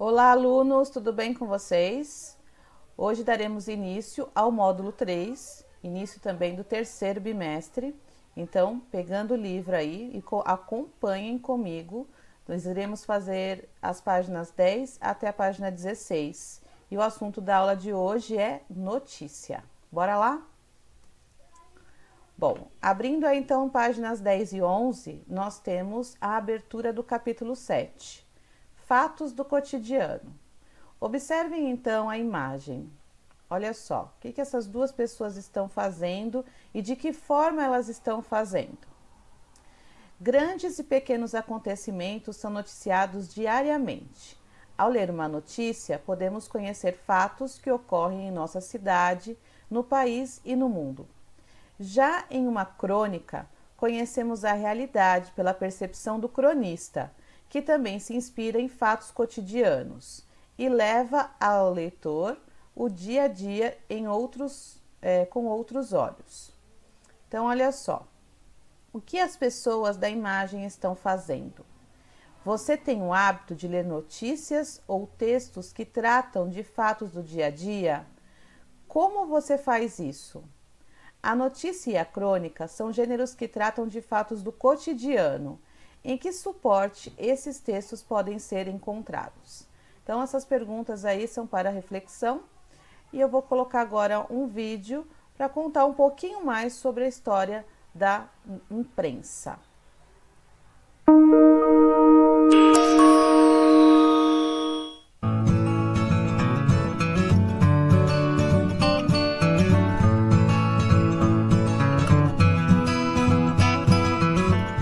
Olá, alunos, tudo bem com vocês? Hoje daremos início ao módulo 3, início também do terceiro bimestre. Então, pegando o livro aí e acompanhem comigo, nós iremos fazer as páginas 10 até a página 16. E o assunto da aula de hoje é notícia. Bora lá? Bom, abrindo aí então páginas 10 e 11, nós temos a abertura do capítulo 7. Fatos do cotidiano. Observem então a imagem. Olha só, o que essas duas pessoas estão fazendo e de que forma elas estão fazendo. Grandes e pequenos acontecimentos são noticiados diariamente. Ao ler uma notícia, podemos conhecer fatos que ocorrem em nossa cidade, no país e no mundo. Já em uma crônica, conhecemos a realidade pela percepção do cronista, que também se inspira em fatos cotidianos e leva ao leitor o dia a dia com outros olhos. Então, olha só, o que as pessoas da imagem estão fazendo? Você tem o hábito de ler notícias ou textos que tratam de fatos do dia a dia? Como você faz isso? A notícia e a crônica são gêneros que tratam de fatos do cotidiano. Em que suporte esses textos podem ser encontrados? Então, essas perguntas aí são para reflexão e eu vou colocar agora um vídeo para contar um pouquinho mais sobre a história da imprensa.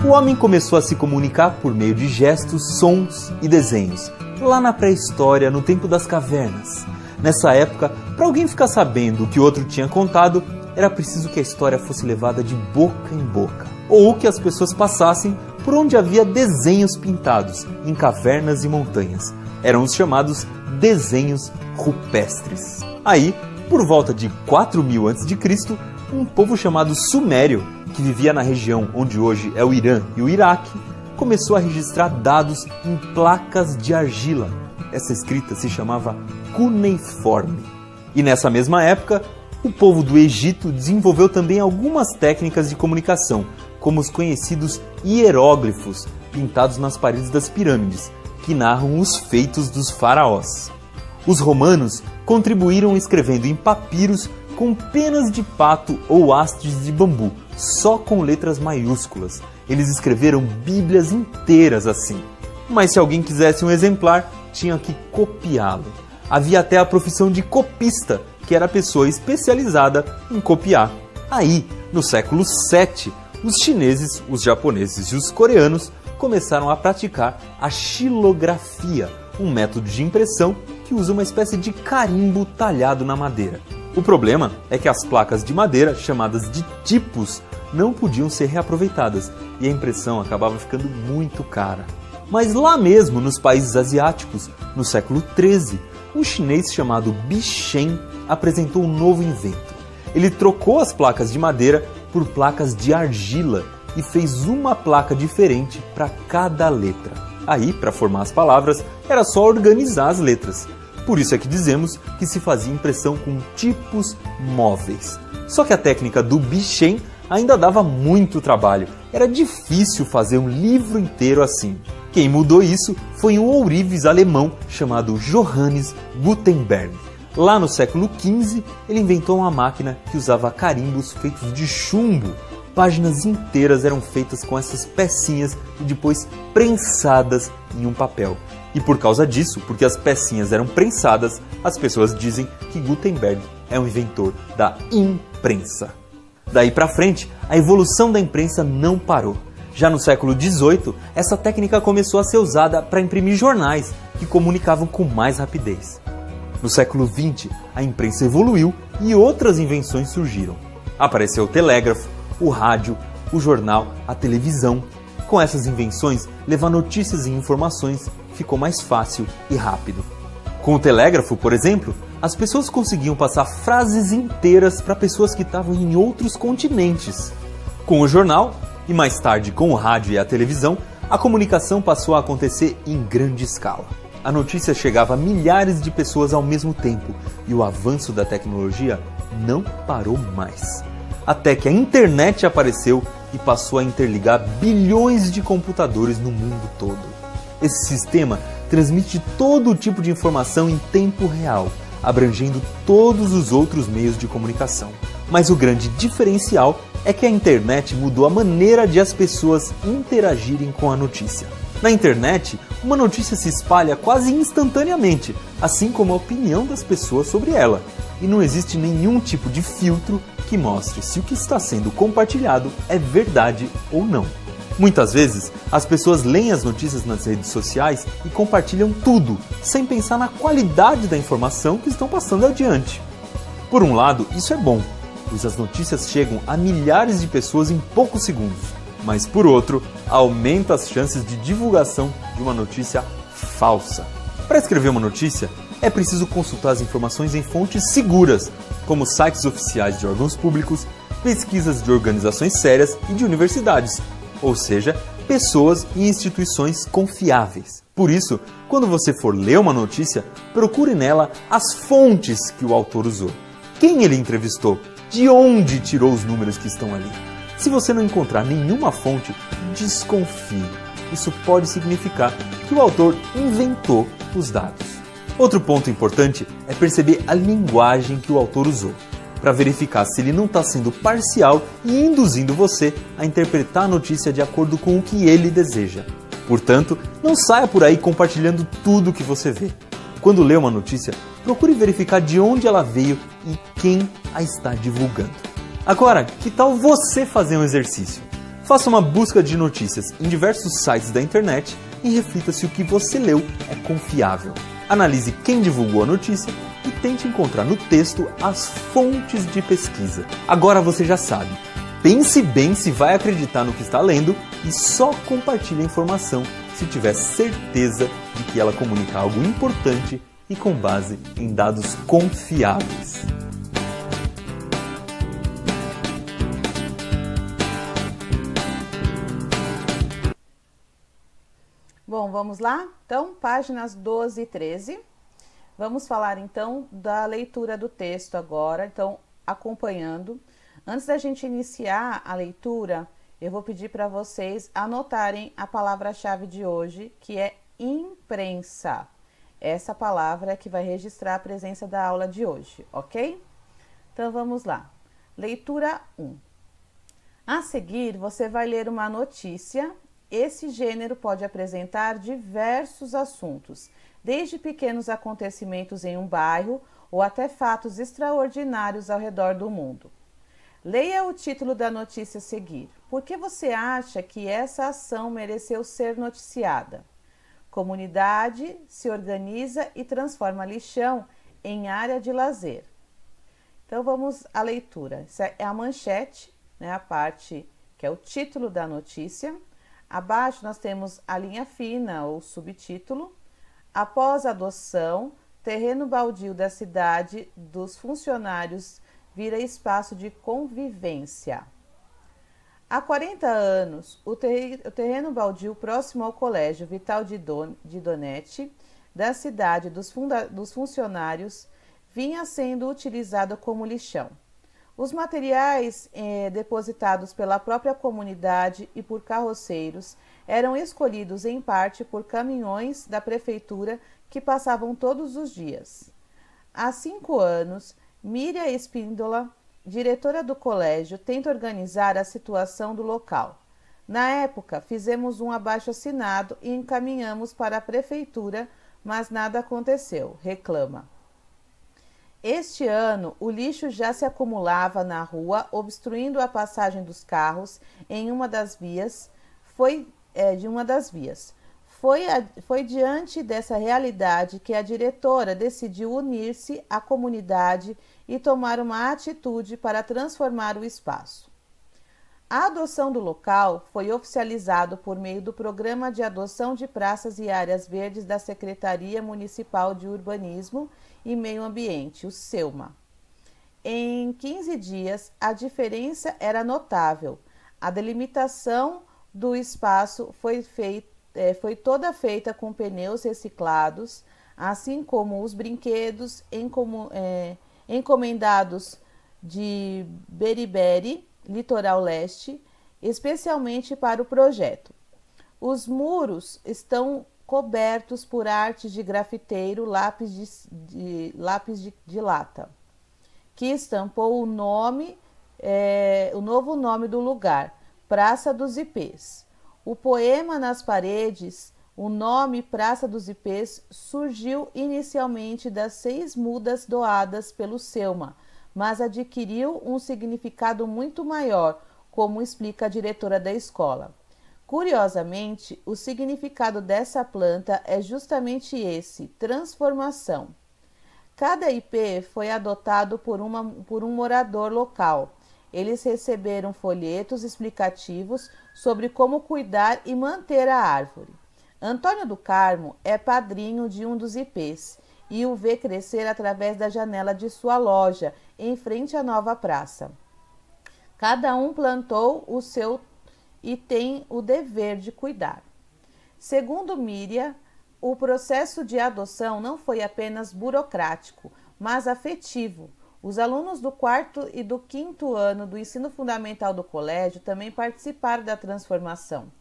O homem começou a se comunicar por meio de gestos, sons e desenhos, lá na pré-história, no tempo das cavernas. Nessa época, para alguém ficar sabendo o que o outro tinha contado, era preciso que a história fosse levada de boca em boca, ou que as pessoas passassem por onde havia desenhos pintados, em cavernas e montanhas. Eram os chamados desenhos rupestres. Aí, por volta de 4000 a.C., um povo chamado Sumério, que vivia na região onde hoje é o Irã e o Iraque, começou a registrar dados em placas de argila. Essa escrita se chamava cuneiforme. E nessa mesma época, o povo do Egito desenvolveu também algumas técnicas de comunicação, como os conhecidos hieróglifos, pintados nas paredes das pirâmides, que narram os feitos dos faraós. Os romanos contribuíram escrevendo em papiros com penas de pato ou hastes de bambu, só com letras maiúsculas. Eles escreveram bíblias inteiras assim. Mas se alguém quisesse um exemplar, tinha que copiá-lo. Havia até a profissão de copista, que era a pessoa especializada em copiar. Aí, no século VII, os chineses, os japoneses e os coreanos começaram a praticar a xilografia, um método de impressão que usa uma espécie de carimbo talhado na madeira. O problema é que as placas de madeira, chamadas de tipos, não podiam ser reaproveitadas e a impressão acabava ficando muito cara. Mas lá mesmo, nos países asiáticos, no século XIII, um chinês chamado Bi Shen apresentou um novo invento. Ele trocou as placas de madeira por placas de argila e fez uma placa diferente para cada letra. Aí, para formar as palavras, era só organizar as letras. Por isso é que dizemos que se fazia impressão com tipos móveis. Só que a técnica do Bi Shen ainda dava muito trabalho. Era difícil fazer um livro inteiro assim. Quem mudou isso foi um ourives alemão chamado Johannes Gutenberg. Lá no século XV, ele inventou uma máquina que usava carimbos feitos de chumbo. Páginas inteiras eram feitas com essas pecinhas e depois prensadas em um papel. E por causa disso, porque as pecinhas eram prensadas, as pessoas dizem que Gutenberg é um inventor da imprensa. Daí para frente, a evolução da imprensa não parou. Já no século XVIII, essa técnica começou a ser usada para imprimir jornais que comunicavam com mais rapidez. No século XX, a imprensa evoluiu e outras invenções surgiram. Apareceu o telégrafo, o rádio, o jornal, a televisão. Com essas invenções, levar notícias e informações ficou mais fácil e rápido. Com o telégrafo, por exemplo, as pessoas conseguiam passar frases inteiras para pessoas que estavam em outros continentes. Com o jornal, e mais tarde com o rádio e a televisão, a comunicação passou a acontecer em grande escala. a notícia chegava a milhares de pessoas ao mesmo tempo e o avanço da tecnologia não parou mais. Até que a internet apareceu e passou a interligar bilhões de computadores no mundo todo. Esse sistema transmite todo tipo de informação em tempo real, abrangendo todos os outros meios de comunicação. Mas o grande diferencial é que a internet mudou a maneira de as pessoas interagirem com a notícia. Na internet, uma notícia se espalha quase instantaneamente, assim como a opinião das pessoas sobre ela. E não existe nenhum tipo de filtro que mostre se o que está sendo compartilhado é verdade ou não. Muitas vezes, as pessoas leem as notícias nas redes sociais e compartilham tudo, sem pensar na qualidade da informação que estão passando adiante. Por um lado, isso é bom, pois as notícias chegam a milhares de pessoas em poucos segundos. Mas por outro, aumenta as chances de divulgação de uma notícia falsa. Para escrever uma notícia, é preciso consultar as informações em fontes seguras, como sites oficiais de órgãos públicos, pesquisas de organizações sérias e de universidades, ou seja, pessoas e instituições confiáveis. Por isso, quando você for ler uma notícia, procure nela as fontes que o autor usou. Quem ele entrevistou? De onde tirou os números que estão ali? Se você não encontrar nenhuma fonte, desconfie. Isso pode significar que o autor inventou os dados. Outro ponto importante é perceber a linguagem que o autor usou, para verificar se ele não está sendo parcial e induzindo você a interpretar a notícia de acordo com o que ele deseja. Portanto, não saia por aí compartilhando tudo o que você vê. Quando lê uma notícia, procure verificar de onde ela veio e quem a está divulgando. Agora, que tal você fazer um exercício? Faça uma busca de notícias em diversos sites da internet e reflita se o que você leu é confiável. Analise quem divulgou a notícia e tente encontrar no texto as fontes de pesquisa. Agora você já sabe. Pense bem se vai acreditar no que está lendo e só compartilhe a informação se tiver certeza de que ela comunica algo importante e com base em dados confiáveis. Bom, vamos lá? Então, páginas 12 e 13. Vamos falar então da leitura do texto agora, então acompanhando. Antes da gente iniciar a leitura, eu vou pedir para vocês anotarem a palavra-chave de hoje, que é imprensa. Essa palavra é que vai registrar a presença da aula de hoje, ok? Então vamos lá. Leitura 1. A seguir, você vai ler uma notícia. Esse gênero pode apresentar diversos assuntos, desde pequenos acontecimentos em um bairro ou até fatos extraordinários ao redor do mundo. Leia o título da notícia a seguir. Por que você acha que essa ação mereceu ser noticiada? Comunidade se organiza e transforma lixão em área de lazer. Então vamos à leitura. Essa é a manchete, né, a parte que é o título da notícia. Abaixo nós temos a linha fina ou subtítulo. Após a adoção, terreno baldio da cidade dos funcionários vira espaço de convivência. Há 40 anos, o terreno baldio próximo ao Colégio Vital de Donete, da cidade dos funcionários, vinha sendo utilizado como lixão. Os materiais depositados pela própria comunidade e por carroceiros eram escolhidos em parte por caminhões da prefeitura que passavam todos os dias. Há 5 anos, Miriam Espíndola, diretora do colégio, tenta organizar a situação do local. Na época, fizemos um abaixo-assinado e encaminhamos para a prefeitura, mas nada aconteceu, reclama. Este ano, o lixo já se acumulava na rua, obstruindo a passagem dos carros em uma das vias. Foi diante dessa realidade que a diretora decidiu unir-se à comunidade e tomar uma atitude para transformar o espaço. A adoção do local foi oficializado por meio do Programa de Adoção de Praças e Áreas Verdes da Secretaria Municipal de Urbanismo e Meio Ambiente, o SEUMA. Em 15 dias, a diferença era notável. A delimitação do espaço foi foi toda feita com pneus reciclados, assim como os brinquedos encomendados de Beriberi, Litoral Leste, especialmente para o projeto. Os muros estão cobertos por artes de grafiteiro lápis de lata, que estampou o novo nome do lugar, Praça dos Ipês. O poema nas paredes, o nome Praça dos Ipês, surgiu inicialmente das 6 mudas doadas pelo Selma, mas adquiriu um significado muito maior, como explica a diretora da escola. Curiosamente, o significado dessa planta é justamente esse: transformação. Cada ipê foi adotado por um morador local. Eles receberam folhetos explicativos sobre como cuidar e manter a árvore. Antônio do Carmo é padrinho de um dos ipês e o vê crescer através da janela de sua loja, em frente à nova praça. Cada um plantou o seu e tem o dever de cuidar. Segundo Miriam, o processo de adoção não foi apenas burocrático, mas afetivo. Os alunos do 4º e do 5º ano do ensino fundamental do colégio também participaram da transformação.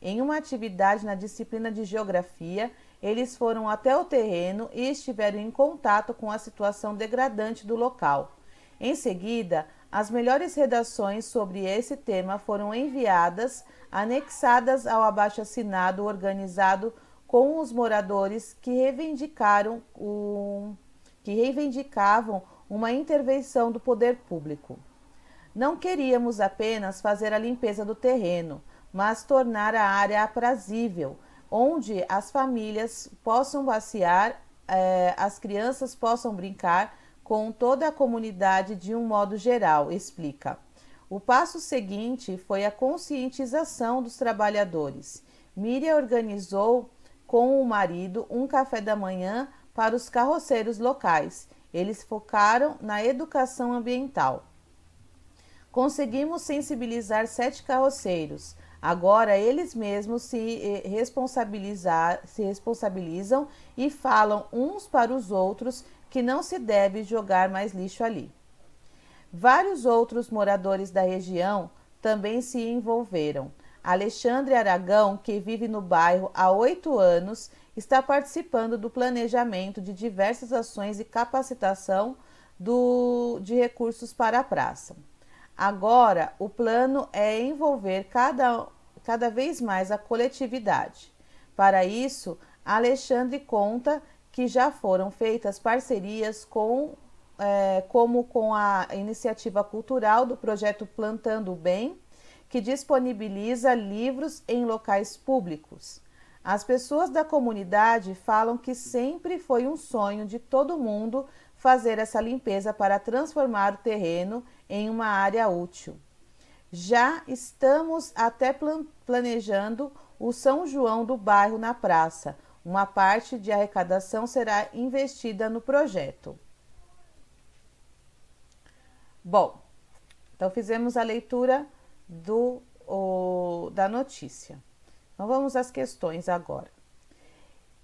Em uma atividade na disciplina de geografia, eles foram até o terreno e estiveram em contato com a situação degradante do local. Em seguida, as melhores redações sobre esse tema foram enviadas, anexadas ao abaixo-assinado organizado com os moradores que reivindicavam uma intervenção do poder público. Não queríamos apenas fazer a limpeza do terreno, mas tornar a área aprazível, onde as famílias possam passear, as crianças possam brincar com toda a comunidade de um modo geral, explica. O passo seguinte foi a conscientização dos trabalhadores. Miriam organizou com o marido um café da manhã para os carroceiros locais. Eles focaram na educação ambiental. Conseguimos sensibilizar 7 carroceiros. Agora eles mesmos se responsabilizam e falam uns para os outros que não se deve jogar mais lixo ali. Vários outros moradores da região também se envolveram. Alexandre Aragão, que vive no bairro há 8 anos, está participando do planejamento de diversas ações e capacitação de recursos para a praça. Agora, o plano é envolver cada vez mais a coletividade. Para isso, Alexandre conta que já foram feitas parcerias como com a iniciativa cultural do projeto Plantando o Bem, que disponibiliza livros em locais públicos. As pessoas da comunidade falam que sempre foi um sonho de todo mundo fazer essa limpeza para transformar o terreno em uma área útil. Já estamos até planejando o São João do bairro na praça. Uma parte de arrecadação será investida no projeto. Bom, então fizemos a leitura da notícia. Então vamos às questões agora.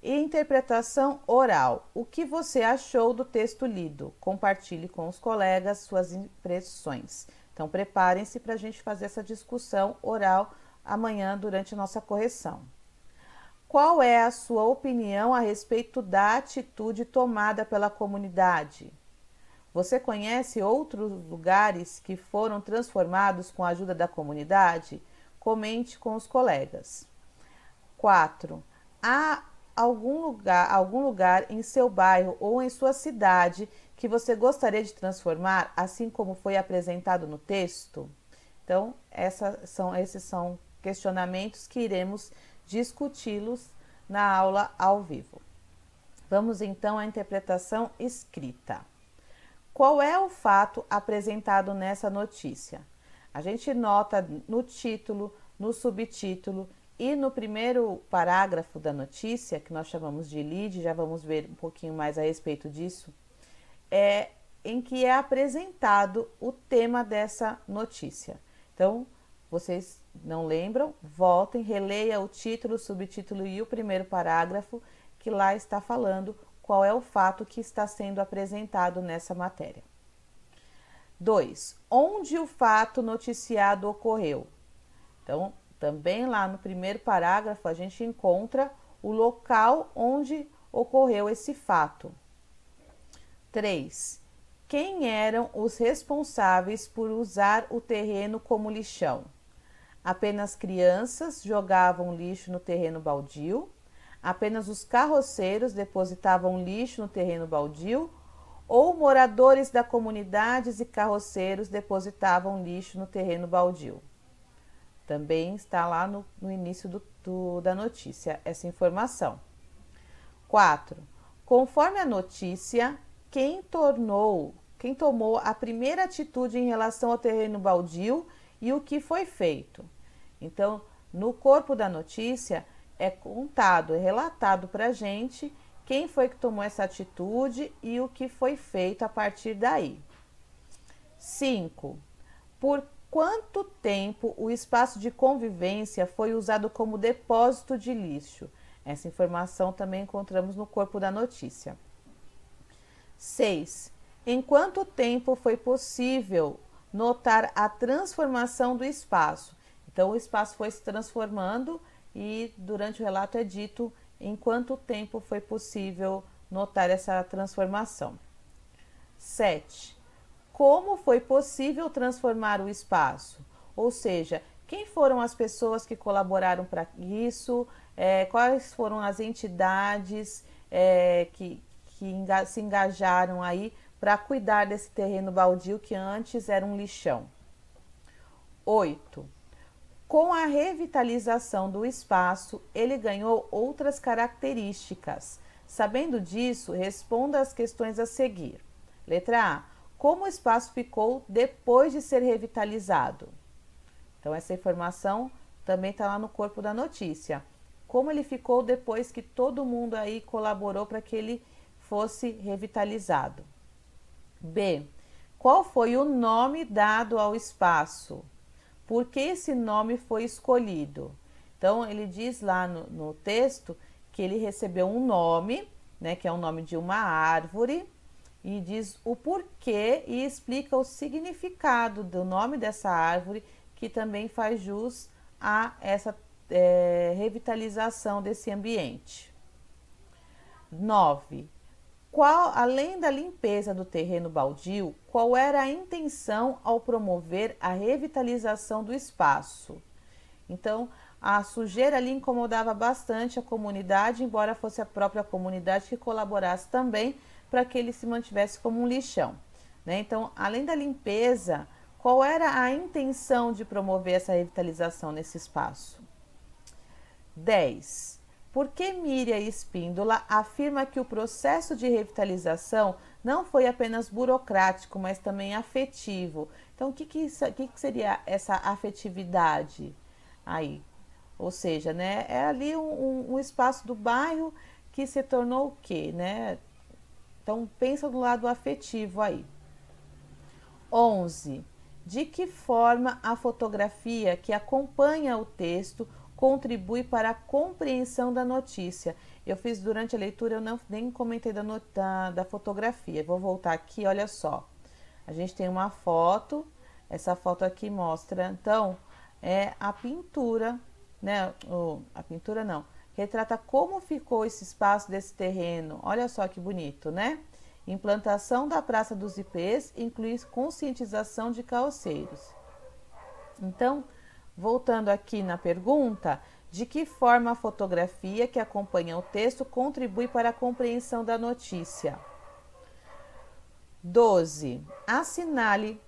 Interpretação oral. O que você achou do texto lido? Compartilhe com os colegas suas impressões. Então preparem-se para a gente fazer essa discussão oral amanhã durante a nossa correção. Qual é a sua opinião a respeito da atitude tomada pela comunidade? Você conhece outros lugares que foram transformados com a ajuda da comunidade? Comente com os colegas. 4. Há algum lugar em seu bairro ou em sua cidade que você gostaria de transformar, assim como foi apresentado no texto? Então, esses são questionamentos que iremos discuti-los na aula ao vivo. Vamos então à interpretação escrita. Qual é o fato apresentado nessa notícia? A gente nota no título, no subtítulo e no primeiro parágrafo da notícia, que nós chamamos de lead, já vamos ver um pouquinho mais a respeito disso, em que é apresentado o tema dessa notícia. Então, vocês não lembram, voltem, releia o título, o subtítulo e o primeiro parágrafo, que lá está falando qual é o fato que está sendo apresentado nessa matéria. 2. Onde o fato noticiado ocorreu? Então, também lá no primeiro parágrafo a gente encontra o local onde ocorreu esse fato. 3. Quem eram os responsáveis por usar o terreno como lixão? Apenas crianças jogavam lixo no terreno baldio? Apenas os carroceiros depositavam lixo no terreno baldio? Ou moradores da comunidade e carroceiros depositavam lixo no terreno baldio? Também está lá no início da notícia essa informação. 4. Conforme a notícia, quem tomou a primeira atitude em relação ao terreno baldio e o que foi feito? Então, no corpo da notícia é contado, é relatado para a gente quem foi que tomou essa atitude e o que foi feito a partir daí. 5. Por quanto tempo o espaço de convivência foi usado como depósito de lixo? Essa informação também encontramos no corpo da notícia. 6. Em quanto tempo foi possível notar a transformação do espaço? Então, o espaço foi se transformando e durante o relato é dito em quanto tempo foi possível notar essa transformação. 7. Como foi possível transformar o espaço? Ou seja, quem foram as pessoas que colaboraram para isso? Quais foram as entidades que se engajaram aí para cuidar desse terreno baldio que antes era um lixão? 8. Com a revitalização do espaço, ele ganhou outras características. Sabendo disso, responda as questões a seguir. Letra A. Como o espaço ficou depois de ser revitalizado? Então, essa informação também está lá no corpo da notícia. Como ele ficou depois que todo mundo aí colaborou para que ele fosse revitalizado? B. Qual foi o nome dado ao espaço? Por que esse nome foi escolhido? Então, ele diz lá no texto que ele recebeu um nome, né, que é o nome de uma árvore, e diz o porquê e explica o significado do nome dessa árvore, que também faz jus a essa revitalização desse ambiente. 9. Além da limpeza do terreno baldio, qual era a intenção ao promover a revitalização do espaço? Então, a sujeira ali incomodava bastante a comunidade, embora fosse a própria comunidade que colaborasse também para que ele se mantivesse como um lixão, né? Então, além da limpeza, qual era a intenção de promover essa revitalização nesse espaço? 10. Por que Miriam Espíndola afirma que o processo de revitalização não foi apenas burocrático, mas também afetivo? Então, o que seria essa afetividade aí? Ou seja, né, é ali um espaço do bairro que se tornou o quê, né? Então, pensa do lado afetivo aí. 11. De que forma a fotografia que acompanha o texto contribui para a compreensão da notícia? Eu fiz durante a leitura, eu nem comentei da fotografia. Vou voltar aqui, olha só. A gente tem uma foto, essa foto aqui mostra, então, a pintura, né? A pintura não, retrata como ficou esse espaço desse terreno. Olha só que bonito, né? Implantação da Praça dos Ipês inclui conscientização de carroceiros. Então, voltando aqui na pergunta, de que forma a fotografia que acompanha o texto contribui para a compreensão da notícia? 12. Assinale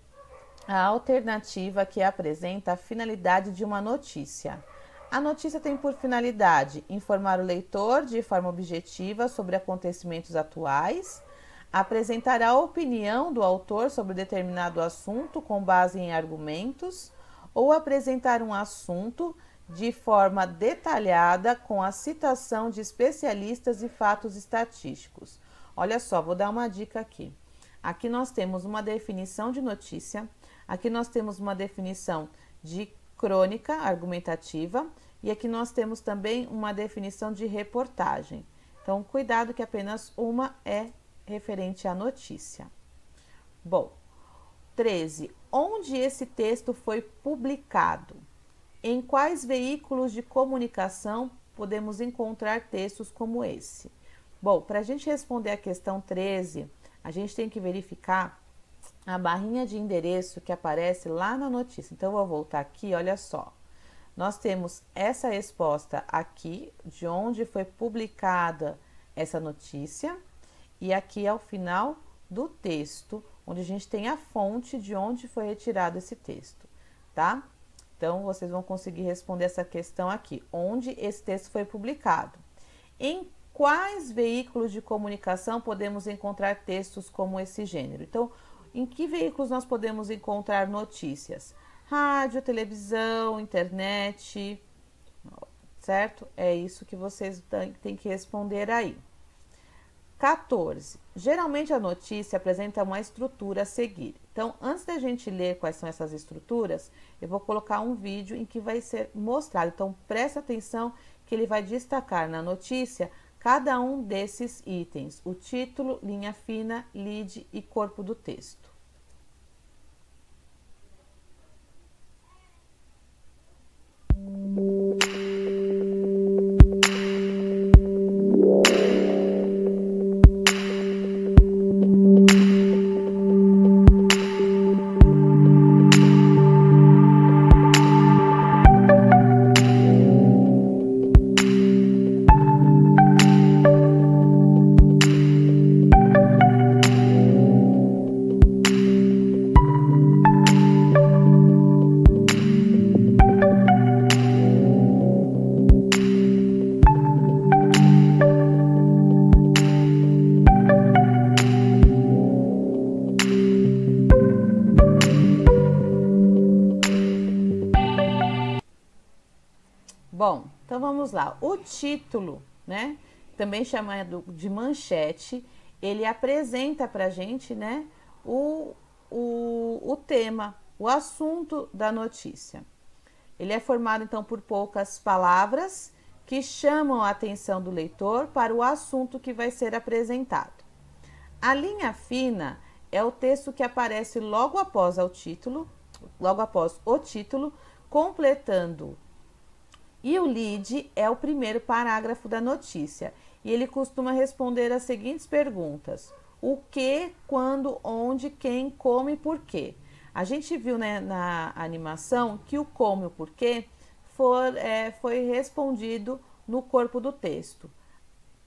a alternativa que apresenta a finalidade de uma notícia. A notícia tem por finalidade informar o leitor de forma objetiva sobre acontecimentos atuais, apresentar a opinião do autor sobre determinado assunto com base em argumentos, ou apresentar um assunto de forma detalhada com a citação de especialistas e fatos estatísticos. Olha só, vou dar uma dica aqui. Aqui nós temos uma definição de notícia, aqui nós temos uma definição de crônica argumentativa e aqui nós temos também uma definição de reportagem. Então, cuidado que apenas uma é referente à notícia. Bom, 13. Onde esse texto foi publicado? Em quais veículos de comunicação podemos encontrar textos como esse? Bom, para a gente responder a questão 13, a gente tem que verificar a barrinha de endereço que aparece lá na notícia. Então, eu vou voltar aqui, olha só. Nós temos essa resposta aqui, de onde foi publicada essa notícia, e aqui ao final do texto, onde a gente tem a fonte de onde foi retirado esse texto, tá? Então, vocês vão conseguir responder essa questão aqui, onde esse texto foi publicado. Em quais veículos de comunicação podemos encontrar textos como esse gênero? Então, em que veículos nós podemos encontrar notícias? Rádio, televisão, internet, certo? É isso que vocês têm que responder aí. 14. Geralmente a notícia apresenta uma estrutura a seguir. Então, antes da gente ler quais são essas estruturas, eu vou colocar um vídeo em que vai ser mostrado. Então, presta atenção que ele vai destacar na notícia cada um desses itens: o título, linha fina, lead e corpo do texto. Bom, então vamos lá. O título, né, também chamado de manchete, ele apresenta pra gente, né, o tema, o assunto da notícia. Ele é formado, então, por poucas palavras que chamam a atenção do leitor para o assunto que vai ser apresentado. A linha fina é o texto que aparece logo após o título, completando. E o lead é o primeiro parágrafo da notícia. E ele costuma responder as seguintes perguntas: o que, quando, onde, quem, como e por quê. A gente viu, né, na animação que o como e o porquê foi respondido no corpo do texto.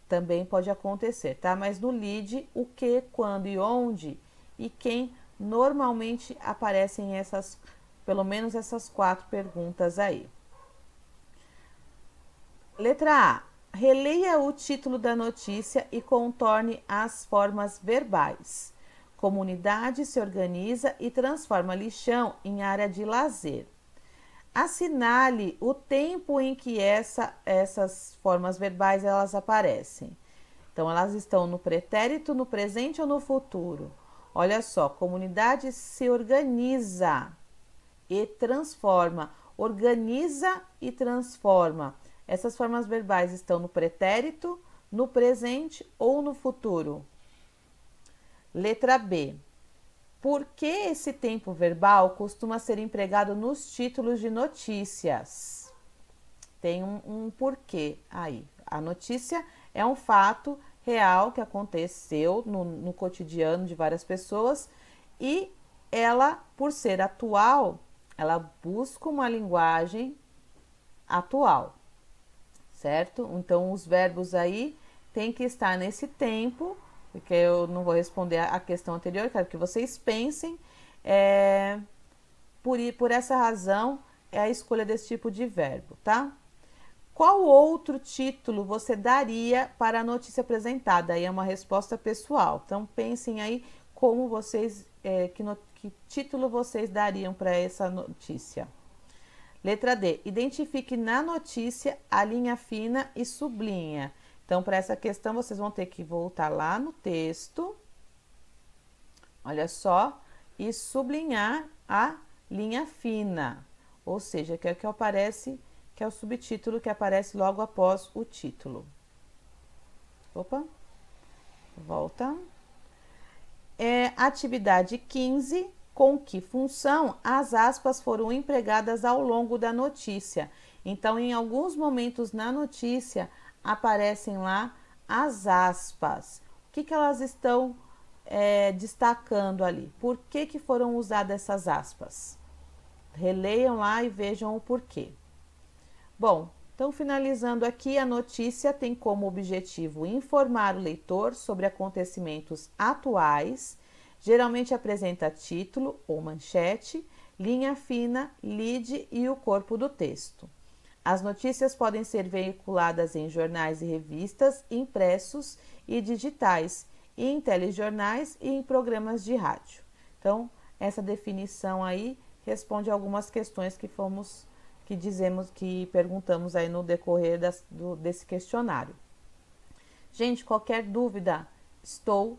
Também pode acontecer, tá? Mas no lead, o que, quando e onde e quem normalmente aparecem pelo menos essas 4 perguntas aí. Letra A. Releia o título da notícia e contorne as formas verbais. Comunidade se organiza e transforma lixão em área de lazer. Assinale o tempo em que essas formas verbais elas aparecem. Então, elas estão no pretérito, no presente ou no futuro. Olha só, comunidade se organiza e transforma. Organiza e transforma. Essas formas verbais estão no pretérito, no presente ou no futuro. Letra B. Por que esse tempo verbal costuma ser empregado nos títulos de notícias? Tem um porquê aí. A notícia é um fato real que aconteceu no cotidiano de várias pessoas e ela, por ser atual, ela busca uma linguagem atual. Certo? Então, os verbos aí tem que estar nesse tempo, porque eu não vou responder a questão anterior, quero que vocês pensem. Por essa razão, é a escolha desse tipo de verbo, tá? Qual outro título você daria para a notícia apresentada? Aí é uma resposta pessoal. Então, pensem aí como vocês, que título vocês dariam para essa notícia. Letra D. Identifique na notícia a linha fina e sublinha. Então, para essa questão, vocês vão ter que voltar lá no texto, olha só, e sublinhar a linha fina. ou seja, que é o que aparece, que é o subtítulo que aparece logo após o título. Opa, volta. Atividade 15, com que função as aspas foram empregadas ao longo da notícia. Então, em alguns momentos na notícia, aparecem lá as aspas. O que elas estão destacando ali? Por que foram usadas essas aspas? Releiam lá e vejam o porquê. Bom, então finalizando aqui, a notícia tem como objetivo informar o leitor sobre acontecimentos atuais, geralmente apresenta título ou manchete, linha fina, lead e o corpo do texto. As notícias podem ser veiculadas em jornais e revistas, impressos e digitais, e em telejornais e em programas de rádio. Então, essa definição aí responde algumas questões que perguntamos aí no decorrer desse questionário. Gente, qualquer dúvida, estou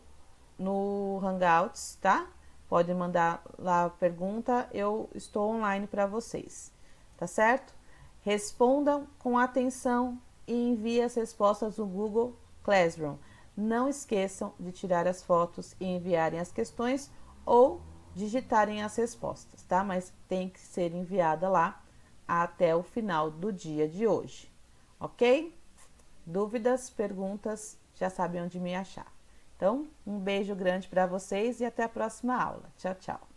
no Hangouts, tá? Pode mandar lá a pergunta, eu estou online para vocês, tá certo? Respondam com atenção e enviem as respostas no Google Classroom. Não esqueçam de tirar as fotos e enviarem as questões ou digitarem as respostas, tá? Mas tem que ser enviada lá até o final do dia de hoje, ok? Dúvidas, perguntas, já sabem onde me achar. Então, um beijo grande para vocês e até a próxima aula. Tchau, tchau.